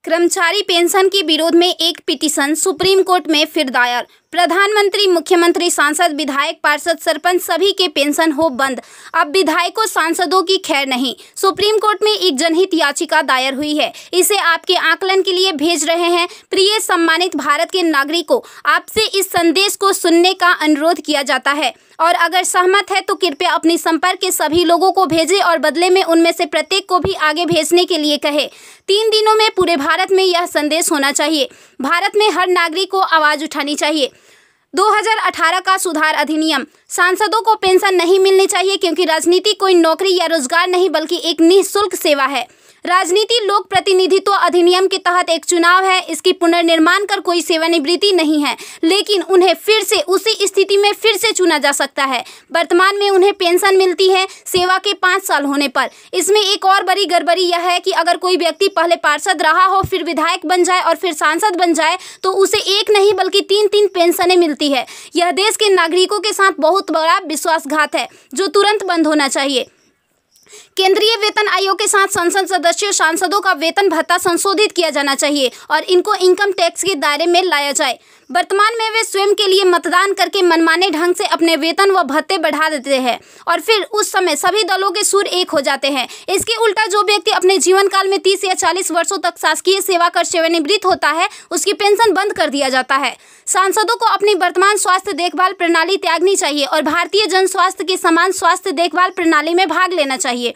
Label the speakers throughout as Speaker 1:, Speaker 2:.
Speaker 1: कर्मचारी पेंशन के विरोध में एक पिटीशन सुप्रीम कोर्ट में फिर दायर। प्रधानमंत्री, मुख्यमंत्री, सांसद, विधायक, पार्षद, सरपंच सभी के पेंशन हो बंद। अब विधायकों, सांसदों की खैर नहीं। सुप्रीम कोर्ट में एक जनहित याचिका दायर हुई है। इसे आपके आकलन के लिए भेज रहे हैं। प्रिय सम्मानित भारत के नागरिकों, आपसे इस संदेश को सुनने का अनुरोध किया जाता है और अगर सहमत है तो कृपया अपने संपर्क के सभी लोगों को भेजें और बदले में उनमें से प्रत्येक को भी आगे भेजने के लिए कहें। 3 दिनों में पूरे भारत में यह संदेश होना चाहिए। भारत में हर नागरिक को आवाज उठानी चाहिए। 2018 का सुधार अधिनियम। सांसदों को पेंशन नहीं मिलनी चाहिए क्योंकि राजनीति कोई नौकरी या रोजगार नहीं बल्कि एक निःशुल्क सेवा है। राजनीति लोक प्रतिनिधित्व अधिनियम के तहत एक चुनाव है। इसकी पुनर्निर्माण कर कोई सेवानिवृत्ति नहीं है, लेकिन उन्हें फिर से उसी स्थिति में फिर से चुना जा सकता है। वर्तमान में उन्हें पेंशन मिलती है सेवा के 5 साल होने पर। इसमें एक और बड़ी गड़बड़ी यह है कि अगर कोई व्यक्ति पहले पार्षद रहा हो, फिर विधायक बन जाए और फिर सांसद बन जाए तो उसे एक नहीं बल्कि 3-3 पेंशनें मिलती है। यह देश के नागरिकों के साथ बहुत बड़ा विश्वासघात है जो तुरंत बंद होना चाहिए। केंद्रीय वेतन आयोग के साथ संसद सदस्यों, सांसदों का वेतन भत्ता संशोधित किया जाना चाहिए और इनको इनकम टैक्स के दायरे में लाया जाए। वर्तमान में वे स्वयं के लिए मतदान करके मनमाने ढंग से अपने वेतन व भत्ते बढ़ा देते हैं और फिर उस समय सभी दलों के सुर एक हो जाते हैं। इसके उल्टा जो व्यक्ति अपने जीवन काल में 30 या 40 वर्षों तक शासकीय सेवा कर सेवानिवृत्त होता है, उसकी पेंशन बंद कर दिया जाता है। सांसदों को अपनी वर्तमान स्वास्थ्य देखभाल प्रणाली त्यागनी चाहिए और भारतीय जन स्वास्थ्य की समान स्वास्थ्य देखभाल प्रणाली में भाग लेना चाहिए।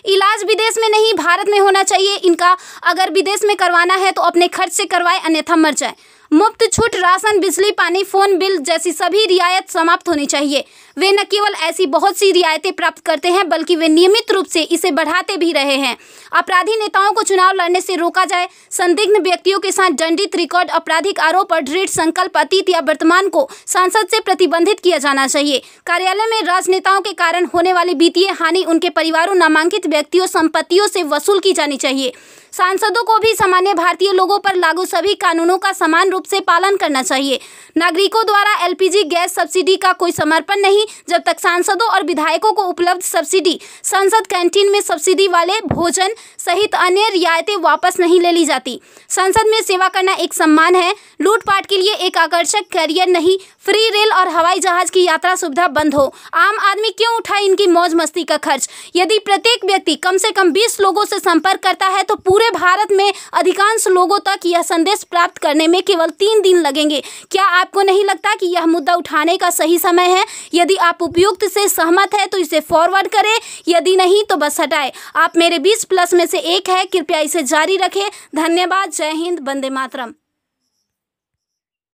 Speaker 1: इलाज विदेश में नहीं, भारत में होना चाहिए इनका। अगर विदेश में करवाना है तो अपने खर्च से करवाए, अन्यथा मर जाए। मुफ्त छूट, राशन, बिजली, पानी, फोन बिल जैसी सभी रियायत समाप्त होनी चाहिए। वे न केवल ऐसी बहुत सी रियायतें प्राप्त करते हैं बल्कि वे नियमित रूप से इसे बढ़ाते भी रहे हैं। अपराधी नेताओं को चुनाव लड़ने से रोका जाए। संदिग्ध व्यक्तियों के साथ दंडित रिकॉर्ड, आपराधिक आरोप और दृढ़ संकल्प अतीत या वर्तमान को संसद से प्रतिबंधित किया जाना चाहिए। कार्यालय में राजनेताओं के कारण होने वाली वित्तीय हानि उनके परिवारों, नामांकित व्यक्तियों, संपत्तियों से वसूल की जानी चाहिए। सांसदों को भी सामान्य भारतीय लोगों पर लागू सभी कानूनों का समान रूप से पालन करना चाहिए। नागरिकों द्वारा एलपीजी गैस सब्सिडी का कोई समर्पण नहीं जब तक सांसदों और विधायकों को उपलब्ध सब्सिडी, संसद कैंटीन में सब्सिडी वाले भोजन सहित अन्य रियायतें वापस नहीं ले ली जाती। संसद में सेवा करना एक सम्मान है, लूटपाट के लिए एक आकर्षक करियर नहीं। फ्री रेल और हवाई जहाज की यात्रा सुविधा बंद हो। आम आदमी क्यों उठाए इनकी मौज मस्ती का खर्च? यदि प्रत्येक व्यक्ति कम से कम 20 लोगों से संपर्क करता है तो पूरे भारत में अधिकांश लोगों तक यह संदेश प्राप्त करने में केवल 3 दिन लगेंगे। क्या आपको नहीं लगता कि यह मुद्दा उठाने का सही समय है? यदि आप उपयुक्त से सहमत है तो इसे फॉरवर्ड करें, यदि नहीं तो बस हटाएं। आप मेरे 20+ में से एक है। कृपया इसे जारी रखें। धन्यवाद। जय हिंद। वंदे मातरम।